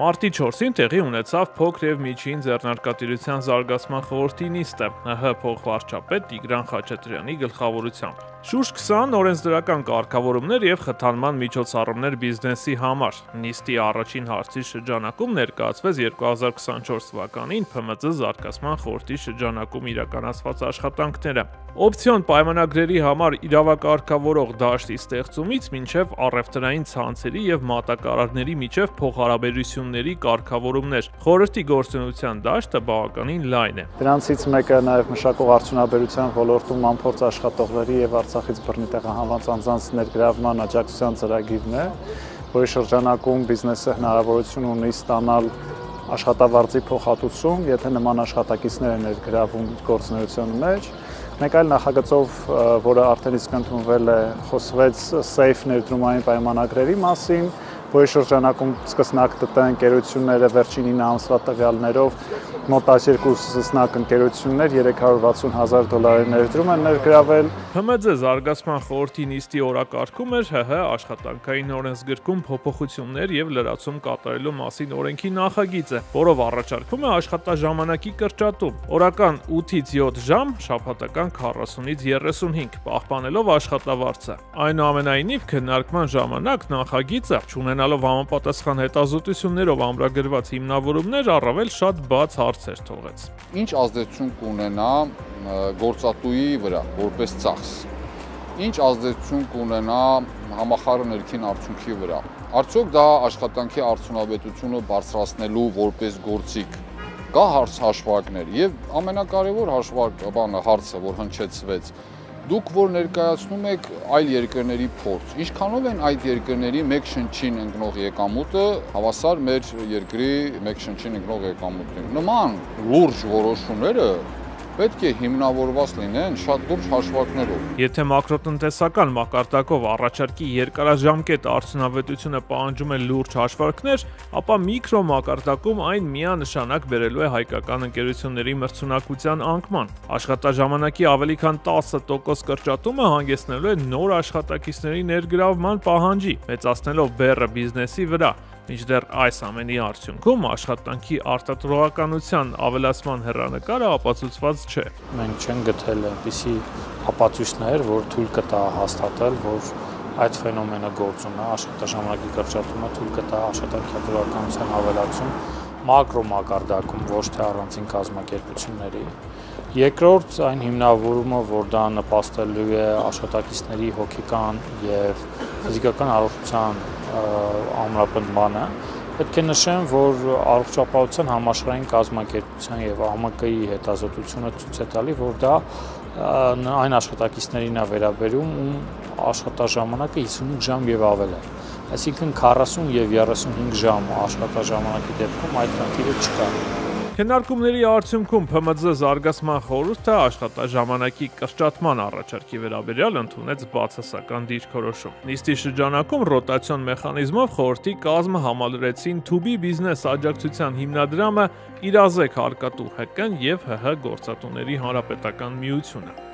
Մարտի 4-ին տեղի ունեցավ փոքր և միջին ձեռնարկատիրության զարգացման խորհրդի նիստը ՀՀ փոխվարչապետ Տիգրան Խաչատրյանի գլխավորությամբ։ Շուրջ 20 օրենսդրական կարգավորումներ և խթանման միջոցառումներ բիզնեսի համար։ Նիստի առաջին հարցի շրջանակում ներկայացվեց 2024 թվականին ՓՄԾ զարգացման խորհրդի շրջանակում իրականացված աշխատանքները։ Օպցիոն պայմանագրերի համար իրավակարգավորող դաշտի ստեղծումից մինչև առևտրային ցանցերի և մատակարարների միջև փոխհարաբերությունների կարգավորումներ։ Խորհրդի գործունեության դաշտը բավականին լայն է։ Դրանցից մեկը նաև մշակող արդյունաբերության ոլորտում անփորձ աշխատողների և Արցախից բռնի տեղահանված անձանց ներգրավման աջակցության ծրագիրն է, որի շրջանակում բիզնեսը հնարավորություն ունի ստանալ աշխատավարձի փոխհատուցում, եթե նման աշխատակիցներ են ներգրավում գործունեության մեջ։ Մեկ այլ նախագծով, որը արդեն իսկ ընդունվել է, խոսվեց SAFE ներդրումային պայմանագրերի մասին, որի շրջանակում սկսնակ ՏՏ ընկերությունները վերջին 9 ամսվա տվյալներով մոտ 12 սկսնակ ընկերություններ $360,000 ներդրում են ներգրավել։ ՓՄԾ զարգացման խորհրդի նիստի օրակարգում էր ՀՀ աշխատանքային օրենսգրքում փոփոխություններ և լրացում կատարելու մասին օրենքի նախագիծը, որով առաջարկվում է աշխատաժամանակի կրճատում, օրական 8-ից 7 ժամ, շաբաթական 40-ից 35, պահպանելով աշխատավարձը։ Այնուամենայնիվ, քննարկման ժամանակ նախագիծը, չունենալով համապատասխան հետազոտություններով ամրագրված հիմնավորումներ, առավել շատ բաց հարցեր թողեց։ Ինչ ազդեցություն կունենա գործատուի վրա որպես ծախս։ Ինչ ազդեցություն կունենա համախառն ներքին արդյունքի վրա։ Արդյոք դա աշխատանքի արդյունավետությունը բարձրացնելու որպես գործիք կա հաշվարկներ եւ ամենակարևոր հարցը, որ հնչեցվեց, դուք որ ներկայացնում եք այլ երկրների փորձ, ինչքանով են այդ երկրների մեկ շնչին ընկնող եկամուտը հավասար մեր երկրի մեկ շնչին ընկնող եկամուտին։ Նման լուրջ որոշումները պետք է հիմնավորված լինեն շատ լուրջ հաշվարկներով։ Եթե մակրոտնտեսական մակարդակով առաջարկի երկարաժամկետ արդյունավետությունը պահանջում է լուրջ հաշվարկներ, ապա միկրո մակարդակում այն միանշանակ բերելու է հայկական ընկերությունների մրցունակության անկման։ Աշխատաժամանակի ավելի քան 10% կրճատումը հանգեցնելու է նոր աշխատակիցների ներգրավման պահանջի, մեծացնելով բեռը բիզնեսի վրա։ Մինչդեռ այս ամենի արդյունքում աշխատանքի արտադրողականության ավելացման հեռանկարը ապացուցված չէ։ Մենք չենք գտել այնպիսի ապացույցներ, որ թույլ կտա հաստատել, որ այդ ֆենոմենը գործում է, աշխատաժամանակի կրճատումը թույլ կտա աշխատանքի արտադրողականության ավելացում մակրո մակարդակում, ոչ թե առանձին կազմակերպությունների։ Երկրորդ, այն հիմնավորումը, որ դա նպաստելու է աշխատակիցների հոգեկան և ֆիզիկական առողջության ամրապնդմանը, պետք է նշեմ, որ առողջապահության համաշխարհային կազմակերպության և ԱՄԿ-ի հետազոտությունը ցույց է տալի, որ դա այն աշխատակիցներին է վերաբերում, ում աշխատաժամանակը 55 ժամ և ավել է։ Այսինքն 40 և 35 ժամ աշխատաժամանակի դեպքում այդ խնդիրը չկա։ Քննարկումների արդյունքում ՓՄԶ զարգացման խորհուրդը աշխատաժամանակի կրճատման առաջարկի վերաբերյալ ընդունեց բացասական դիրքորոշում։ Նիստի շրջանակում ռոտացիոն մեխանիզմով խորհրդի կազմը համալրեցին To Be Business աջակցության հիմնադրամը, Իրազեկ հարկատու ՀԿ-ն և ՀՀ գործատուների հանրապետական միությունը։